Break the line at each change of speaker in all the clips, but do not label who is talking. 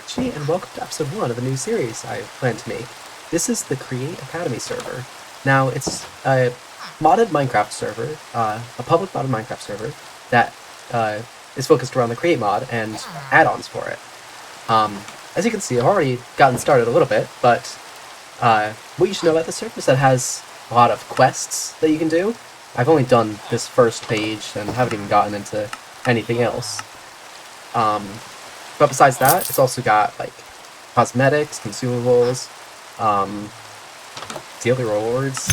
Richity, and welcome to episode 1 of a new series I plan to make. This is the Create Academy server. Now, it's a modded Minecraft server, a public modded Minecraft server, that is focused around the Create mod and add-ons for it. As you can see, I've already gotten started a little bit, but what you should know about this server is that it has a lot of quests that you can do. I've only done this first page and haven't even gotten into anything else. But besides that, it's also got, like, cosmetics, consumables, daily rewards,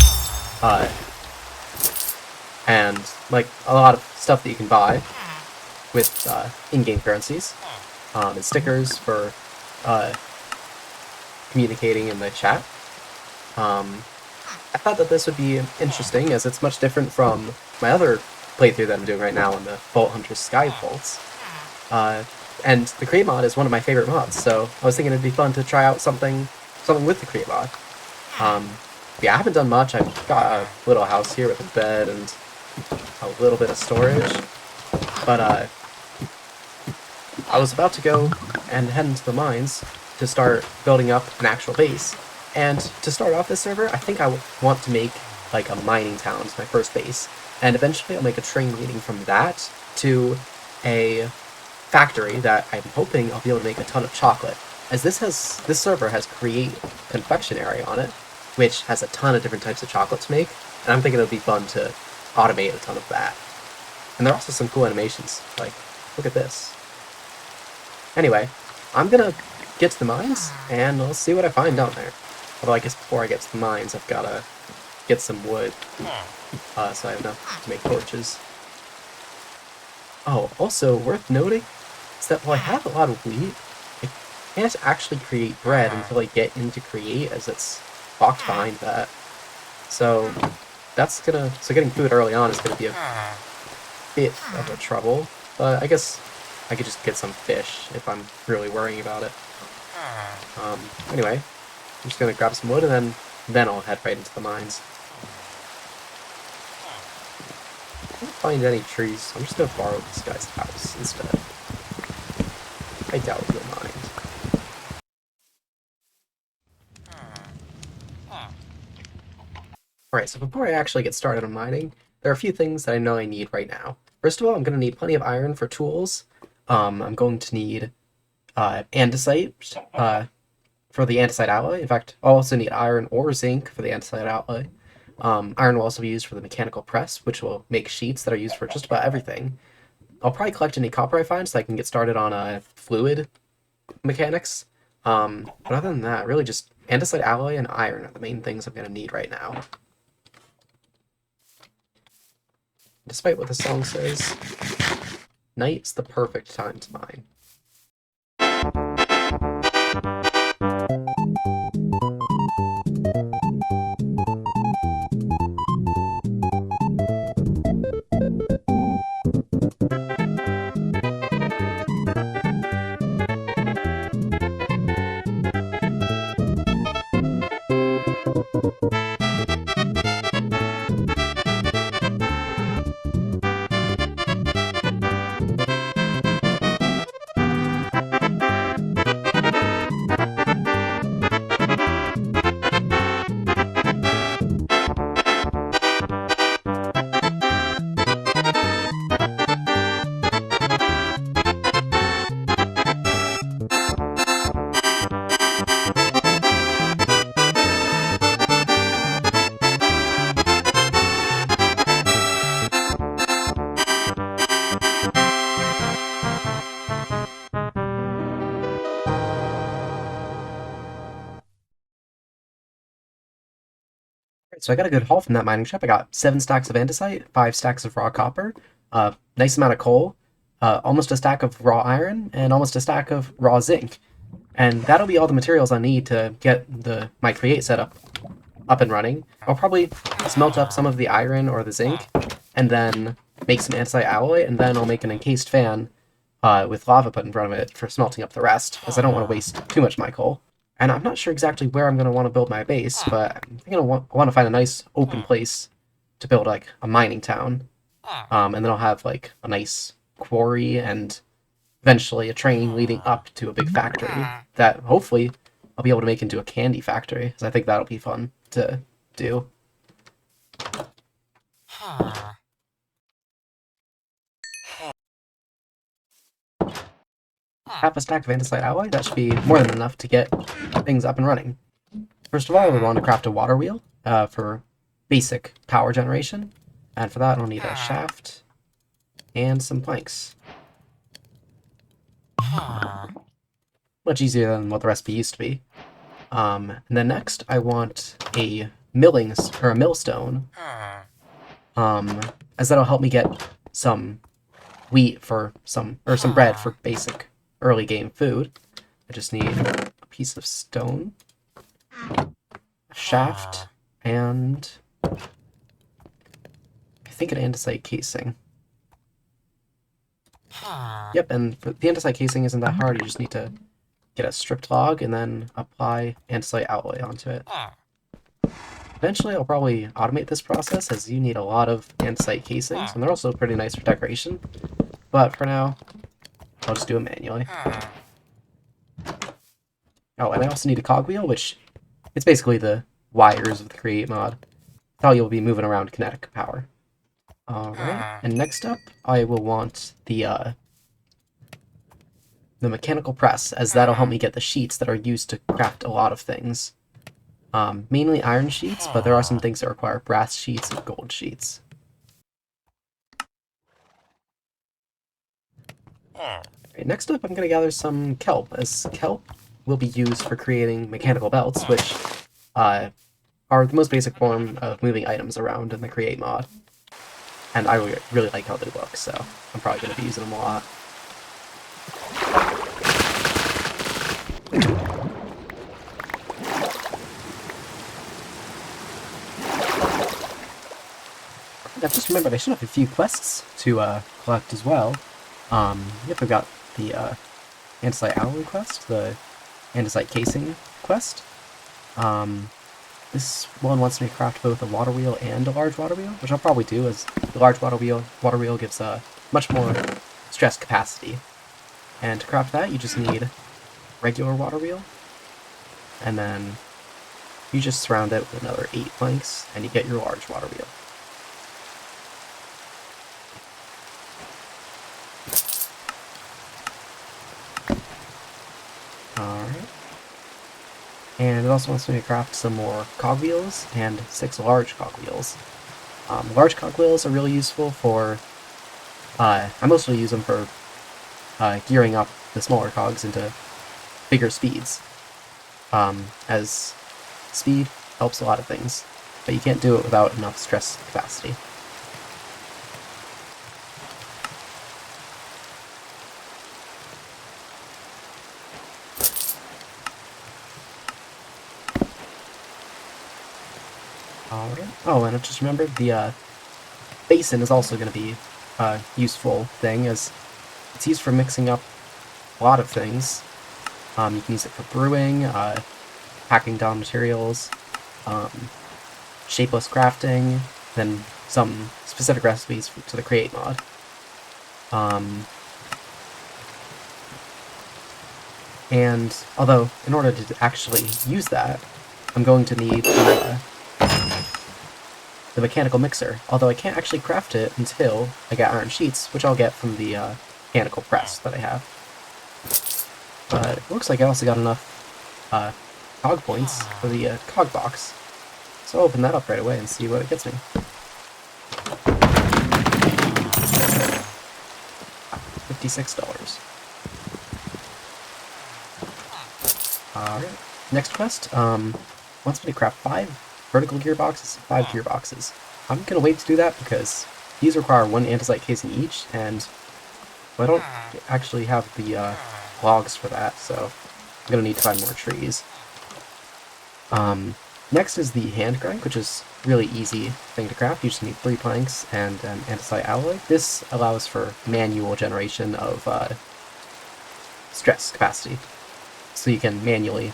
and, like, a lot of stuff that you can buy with in-game currencies, and stickers for communicating in the chat. I thought that this would be interesting, as it's much different from my other playthrough that I'm doing right now in the Vault Hunter skyvaults. And the Create mod is one of my favorite mods, so I was thinking it'd be fun to try out something with the Create mod. Yeah, I haven't done much. I've got a little house here with a bed and a little bit of storage, but I was about to go and head into the mines to start building up an actual base. And to start off this server, I think I want to make like a mining town as my first base, and eventually I'll make a train leading from that to a factory that I'm hoping I'll be able to make a ton of chocolate, as this server has Create confectionery on it, which has a ton of different types of chocolate to make, and I'm thinking it'll be fun to automate a ton of that. And there are also some cool animations, like, look at this. Anyway, I'm gonna get to the mines, and I'll see what I find down there. Although I guess before I get to the mines, I've gotta get some wood, so I have enough to make torches. Oh, also worth noting is that while I have a lot of wheat, I can't actually create bread until I get into Create, as it's locked behind that. So getting food early on is gonna be a bit of a trouble, but I guess I could just get some fish if I'm really worrying about it. Anyway, I'm just gonna grab some wood and then I'll head right into the mines. I can't find any trees, so I'm just gonna borrow this guy's house instead. I doubt he'll mind. Alright, so before I actually get started on mining, there are a few things that I know I need right now. First of all, I'm going to need plenty of iron for tools. I'm going to need andesite for the andesite alloy. In fact, I'll also need iron or zinc for the andesite alloy. Iron will also be used for the mechanical press, which will make sheets that are used for just about everything. I'll probably collect any copper I find so I can get started on fluid mechanics. But other than that, really just andesite alloy and iron are the main things I'm going to need right now. Despite what the song says, night's the perfect time to mine. So I got a good haul from that mining shop. I got 7 stacks of andesite, 5 stacks of raw copper, nice amount of coal, almost a stack of raw iron, and almost a stack of raw zinc. And that'll be all the materials I need to get my Create setup up and running. I'll probably smelt up some of the iron or the zinc, and then make some andesite alloy, and then I'll make an encased fan with lava put in front of it for smelting up the rest, as I don't want to waste too much of my coal. And I'm not sure exactly where I'm going to want to build my base, but I'm thinking I want to find a nice open place to build, like, a mining town. And then I'll have, like, a nice quarry and eventually a train leading up to a big factory that hopefully I'll be able to make into a candy factory, because I think that'll be fun to do. Half a stack of andesite alloy, that should be more than enough to get things up and running. First of all, we want to craft a water wheel for basic power generation, and for that I'll need a shaft and some planks. Much easier than what the recipe used to be. And then next I want a millstone, as that'll help me get some wheat for some bread for basic early game food. I just need a piece of stone, a shaft, and I think an andesite casing. Yep, and the andesite casing isn't that hard. You just need to get a stripped log and then apply andesite alloy onto it. Eventually, I'll probably automate this process, as you need a lot of andesite casings, and they're also pretty nice for decoration. But for now, I'll just do it manually. Oh, and I also need a cogwheel, which it's basically the wires of the Create mod. That's how you'll be moving around kinetic power. Alright, and next up, I will want the mechanical press, as that'll help me get the sheets that are used to craft a lot of things. Mainly iron sheets, but there are some things that require brass sheets and gold sheets. Right, next up, I'm going to gather some kelp, as kelp will be used for creating mechanical belts, which are the most basic form of moving items around in the Create mod. And I really like how they look, so I'm probably going to be using them a lot. I've just remembered I should have a few quests to collect as well. Yep, I've got the andesite alloy quest, the andesite casing quest. This one wants me to craft both a water wheel and a large water wheel, which I'll probably do, as the large water wheel gives much more stress capacity. And to craft that, you just need regular water wheel, and then you just surround it with another 8 planks, and you get your large water wheel. Alright. And it also wants me to craft some more cogwheels and 6 large cogwheels. Large cogwheels are really useful for... I mostly use them for gearing up the smaller cogs into bigger speeds. As speed helps a lot of things, but you can't do it without enough stress capacity. Alright. Oh, and I just remembered, the basin is also going to be a useful thing, as it's used for mixing up a lot of things. You can use it for brewing, packing down materials, shapeless crafting, then some specific recipes to the Create mod. And although, in order to actually use that, I'm going to need the mechanical mixer, although I can't actually craft it until I get iron sheets, which I'll get from the mechanical press that I have. But it looks like I also got enough cog points for the cog box, so I'll open that up right away and see what it gets me. $56. Alright, next quest wants me to craft 5 vertical gearboxes, 5 gearboxes. I'm gonna wait to do that because these require 1 andesite casing each, and I don't actually have the logs for that, so I'm gonna need to find more trees. Next is the hand crank, which is really easy thing to craft. You just need 3 planks and an andesite alloy. This allows for manual generation of stress capacity, so you can manually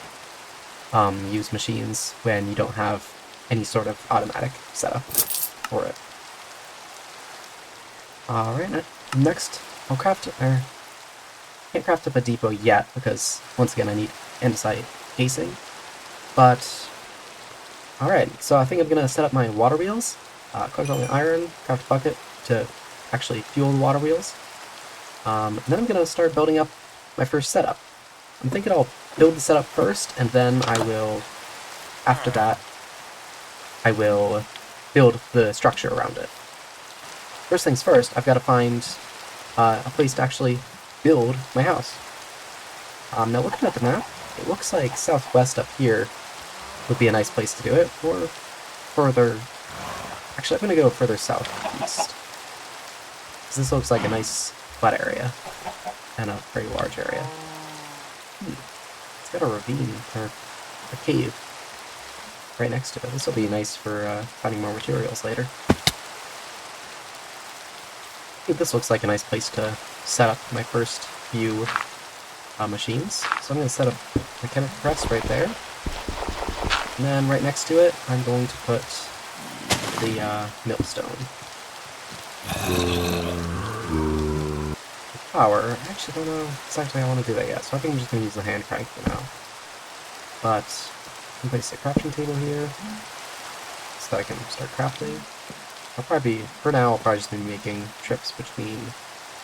use machines when you don't have any sort of automatic setup for it. Alright, next I'll craft Can't craft up a depot yet because, once again, I need andesite casing. But, alright, so I think I'm going to set up my water wheels, collect all the iron, craft a bucket to actually fuel the water wheels. And then I'm going to start building up my first setup. I'm thinking I'll build the setup first, and then I will, after that, I will build the structure around it. First things first, I've got to find a place to actually build my house. Now looking at the map, it looks like southwest up here would be a nice place to do it, or further... Actually, I'm going to go further southeast. Because this looks like a nice flat area, and a very large area. It's got a ravine, or a cave, right next to it. This will be nice for finding more materials later. I think this looks like a nice place to set up my first few machines. So I'm going to set up a chemical press right there. And then right next to it, I'm going to put the millstone. Power, I actually don't know exactly how I want to do that yet, so I think I'm just going to use the hand crank for now. But I can place a crafting table here, so that I can start crafting. For now, I'll probably just be making trips between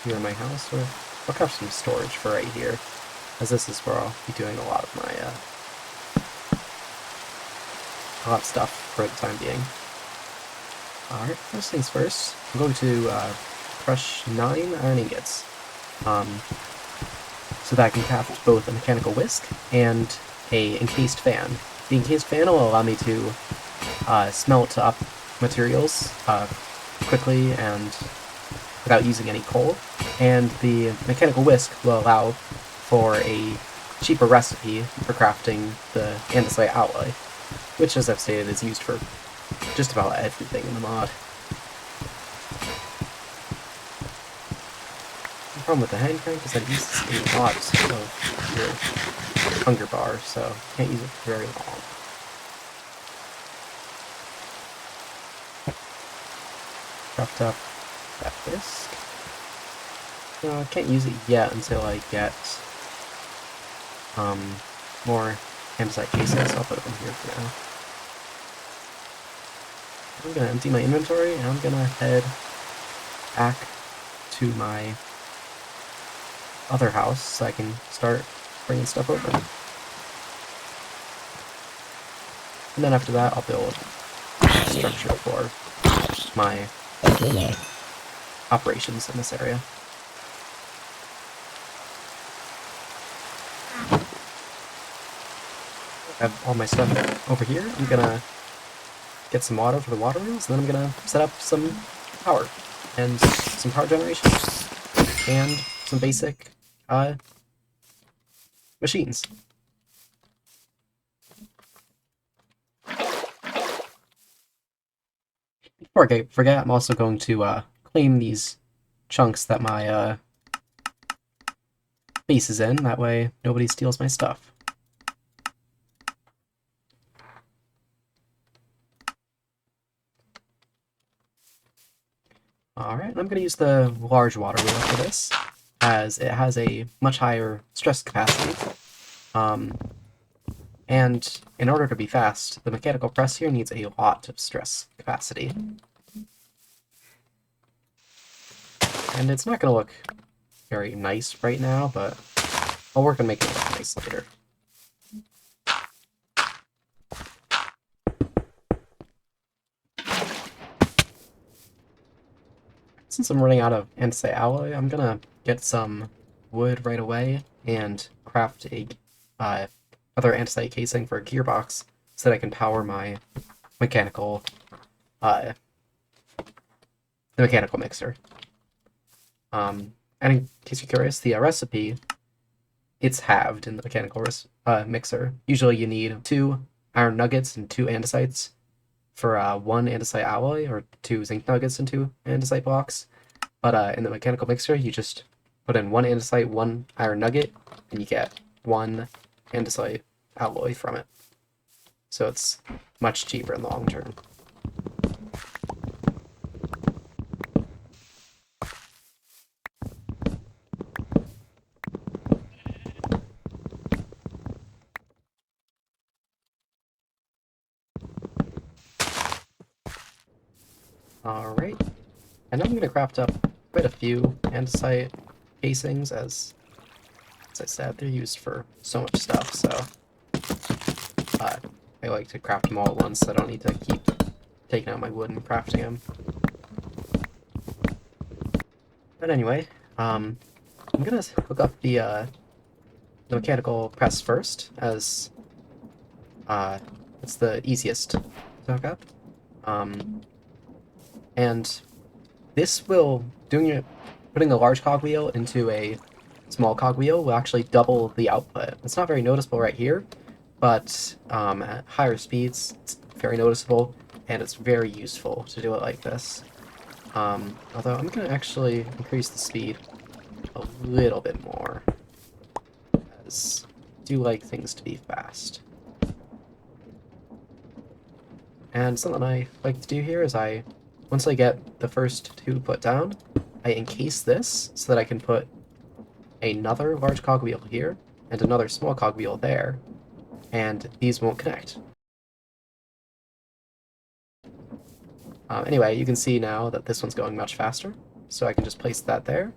here and my house, or I'll craft some storage for right here, as this is where I'll be doing a lot of my, a lot of stuff for the time being. Alright, first things first, I'm going to crush 9 iron ingots, so that I can craft both a mechanical whisk and a encased fan. The encased fan will allow me to smelt up materials quickly and without using any coal, and the mechanical whisk will allow for a cheaper recipe for crafting the andesite alloy, which, as I've stated, is used for just about everything in the mod. The problem with the hand crank is that it uses a lot of your hunger bar, so you can't use it for very long. Craft up that whisk. No, I can't use it yet until I get more andesite casing, so I'll put them here for now. I'm gonna empty my inventory, and I'm gonna head back to my other house so I can start bringing stuff over. And then after that, I'll build a structure for my operations in this area. I have all my stuff over here. I'm gonna get some water for the water wheels, and then I'm gonna set up some power, and some power generation, and some basic machines. Before I forget, I'm also going to claim these chunks that my base is in, that way nobody steals my stuff. Alright, I'm going to use the large water wheel for this, as it has a much higher stress capacity. And in order to be fast, the mechanical press here needs a lot of stress capacity. And it's not going to look very nice right now, but I'll work on making it look nice later. Since I'm running out of andesite alloy, I'm gonna get some wood right away and craft a other andesite casing for a gearbox so that I can power my mechanical the mechanical mixer. And in case you're curious, the recipe, it's halved in the mechanical mixer. Usually you need 2 iron nuggets and 2 andesites for 1 andesite alloy, or 2 zinc nuggets and 2 andesite blocks. But in the mechanical mixer, you just put in 1 andesite, 1 iron nugget, and you get 1 andesite alloy from it. So it's much cheaper in the long term. Alright. And I'm going to craft up quite a few andesite casings, as I said, they're used for so much stuff, so I like to craft them all at once so I don't need to keep taking out my wood and crafting them. But anyway, I'm gonna hook up the mechanical press first, as it's the easiest to hook up. And this will, putting a large cogwheel into a small cogwheel will actually double the output. It's not very noticeable right here, but at higher speeds, it's very noticeable, and it's very useful to do it like this. Although I'm going to actually increase the speed a little bit more, as I do like things to be fast. And something I like to do here is once I get the first two put down, I encase this so that I can put another large cogwheel here and another small cogwheel there, and these won't connect. Anyway, you can see now that this one's going much faster, so I can just place that there,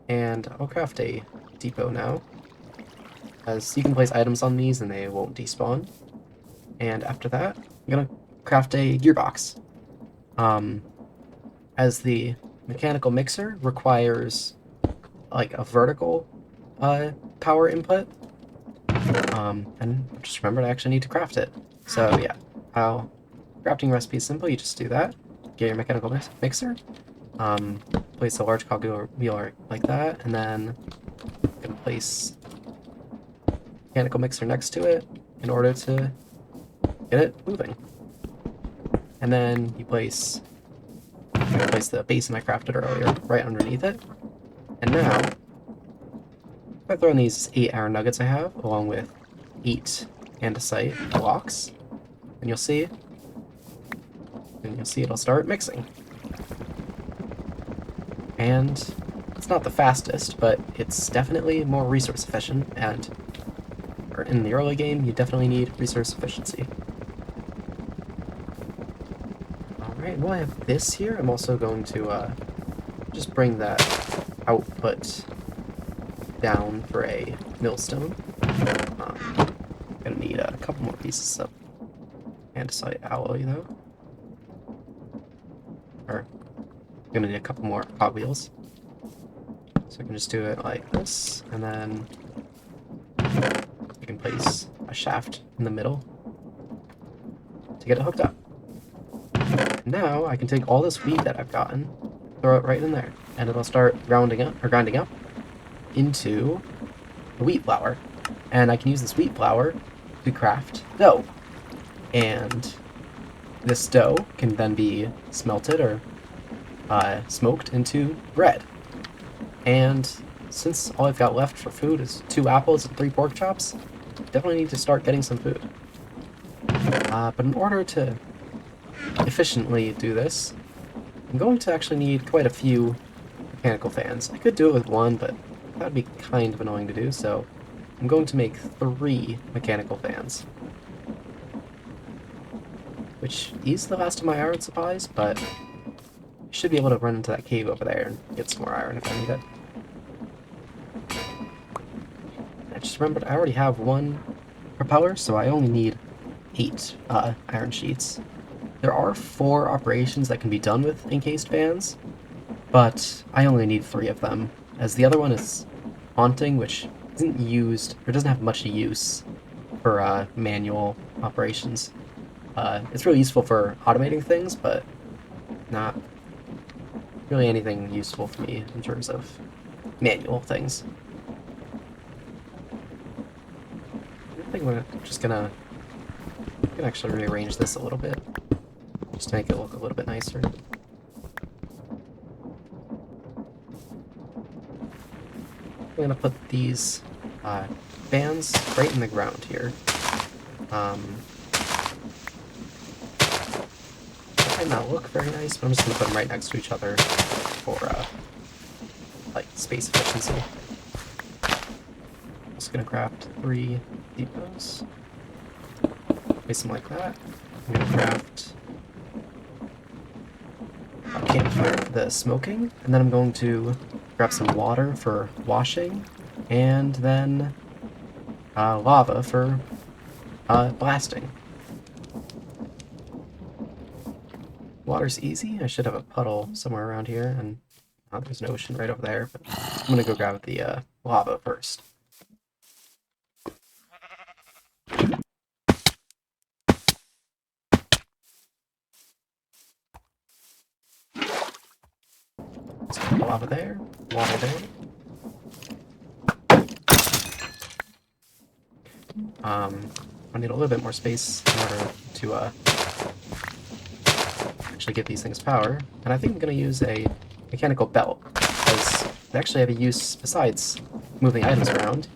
and I'll craft a depot now, as you can place items on these and they won't despawn. And after that, I'm gonna craft a gearbox. As the mechanical mixer requires like a vertical power input, and just remembered I actually need to craft it. So yeah, crafting recipe is simple. You just do that. Get your mechanical mixer. Place a large cogwheel like that, and then you can place mechanical mixer next to it in order to get it moving. And then you place the basin I crafted earlier right underneath it. And now, if I throw in these 8 iron nuggets I have, along with 8 andesite blocks, and you'll see it'll start mixing. And it's not the fastest, but it's definitely more resource efficient, and in the early game, you definitely need resource efficiency. Alright, while I have this here, I'm also going to just bring that output down for a millstone. Gonna need a couple more pieces of andesite alloy, though. Or, gonna need a couple more cogwheels. So I can just do it like this, and then I can place a shaft in the middle to get it hooked up. Now I can take all this wheat that I've gotten, throw it right in there, and it'll start grinding up into the wheat flour. And I can use this wheat flour to craft dough. And this dough can then be smelted or smoked into bread. And since all I've got left for food is 2 apples and 3 pork chops, definitely need to start getting some food. But in order to efficiently do this, I'm going to actually need quite a few mechanical fans. I could do it with 1, but that would be kind of annoying to do, so I'm going to make 3 mechanical fans. Which ease the last of my iron supplies, but I should be able to run into that cave over there and get some more iron if I need it. I just remembered I already have 1 propeller, so I only need 8 iron sheets. There are 4 operations that can be done with encased fans, but I only need 3 of them, as the other one is haunting, which isn't used, or doesn't have much use for manual operations. It's really useful for automating things, but not really anything useful for me in terms of manual things. I think we're just gonna actually rearrange this a little bit, just to make it look a little bit nicer. I'm gonna put these fans right in the ground here. Might not look very nice, but I'm just gonna put them right next to each other for like space efficiency. I'm just gonna craft 3 depots. Place them like that. I'm gonna craft campfire for the smoking, and then I'm going to grab some water for washing, and then lava for blasting. Water's easy. I should have a puddle somewhere around here, and there's an ocean right over there, but I'm gonna go grab the lava first. So lava there, water there. I need a little bit more space in order to actually give these things power, and I think I'm going to use a mechanical belt, because they actually have a use besides moving items around.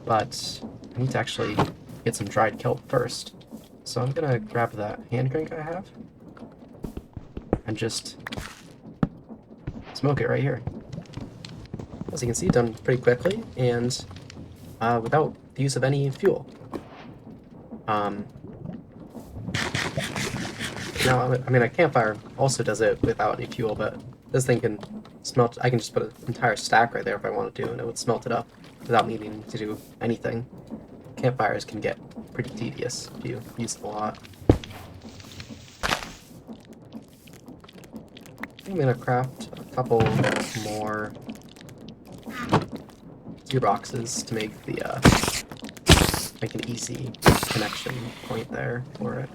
But I need to actually get some dried kelp first, so I'm going to grab that hand crank I have, and just smoke it right here. As you can see, done pretty quickly, and without the use of any fuel. Now, I mean, a campfire also does it without any fuel, but this thing can smelt. I can just put an entire stack right there if I wanted to, and it would smelt it up without needing to do anything. Campfires can get pretty tedious if you use them a lot. I'm gonna craft a couple more gearboxes to make make an easy connection point there for it.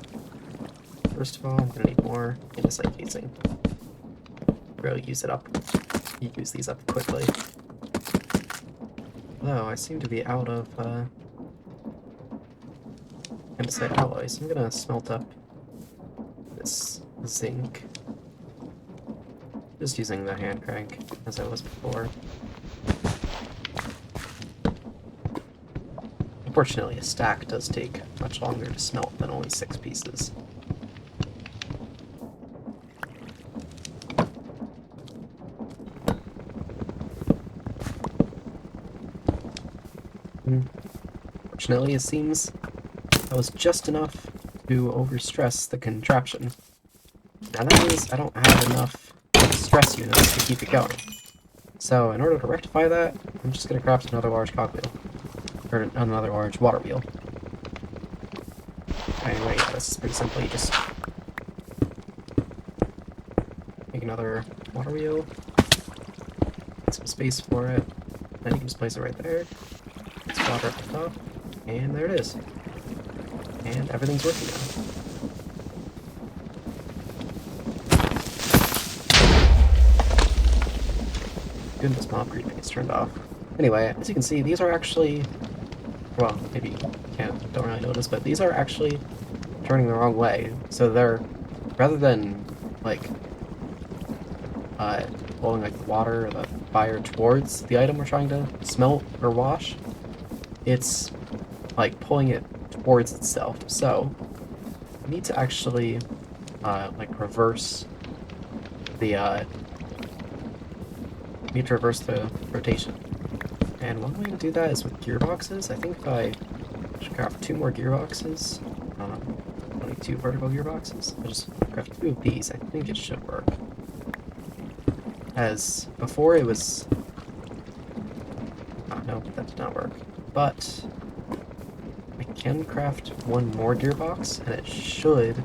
First of all, I'm gonna need more andesite casing. Really use it up. You use these up quickly. Though I seem to be out of andesite alloys, so I'm gonna smelt up this zinc. Just using the hand crank as I was before. Unfortunately, a stack does take much longer to smelt than only 6 pieces. Fortunately, it seems that was just enough to overstress the contraption. Now that means I don't have enough stress units to keep it going. So in order to rectify that, I'm just going to craft another large cogwheel. Or another large water wheel. Anyway, this is pretty simple. You just make another water wheel. Get some space for it. Then you can just place it right there. It's water at the top. And there it is. And everything's working now. Goodness, mob creeping is turned off. Anyway, as you can see, these are actually, well, maybe you don't really notice, but these are actually turning the wrong way. So they're, rather than like blowing like water or the fire towards the item we're trying to smelt or wash, it's like pulling it towards itself. So we need to actually like reverse the rotation. And one way to do that is with gearboxes. I think if I should craft 2 more gearboxes, only 2 vertical gearboxes, I'll just craft 2 of these. I think it should work. As before it was, no, that did not work. But I can craft 1 more gearbox, and it should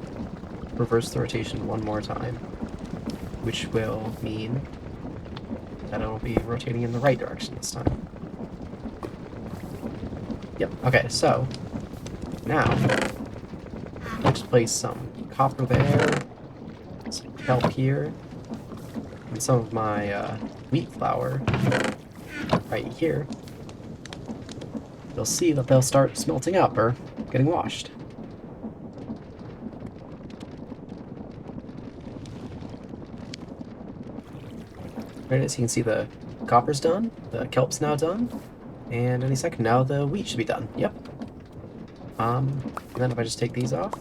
reverse the rotation 1 more time, which will mean that it'll be rotating in the right direction this time. Yep, okay, so now let's place some copper there, some kelp here, and some of my wheat flour right here. You'll see that they'll start smelting up or getting washed. Right, as you can see, the copper's done, the kelp's now done, and any second now the wheat should be done. Yep. And then if I just take these off,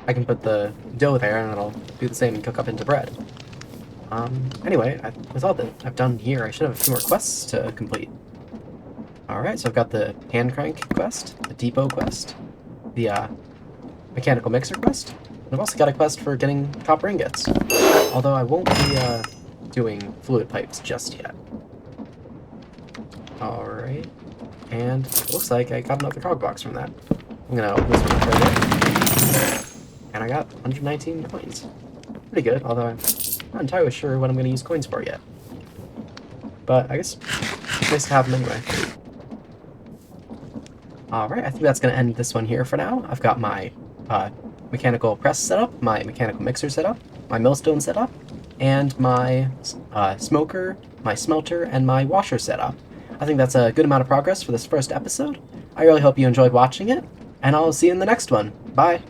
I can put the dough there and it'll do the same and cook up into bread. Anyway, with all that I've done here, I should have a few more quests to complete. Alright, so I've got the hand crank quest, the depot quest, the mechanical mixer quest. And I've also got a quest for getting copper ingots. Although I won't be doing fluid pipes just yet. Alright. And it looks like I got another cog box from that. I'm gonna open this one up right there. And I got 119 coins. Pretty good, although I'm not entirely sure what I'm gonna use coins for yet. But I guess it's nice to have them anyway. Alright, I think that's going to end this one here for now. I've got my mechanical press set up, my mechanical mixer set up, my millstone set up, and my smoker, my smelter, and my washer set up. I think that's a good amount of progress for this first episode. I really hope you enjoyed watching it, and I'll see you in the next one. Bye!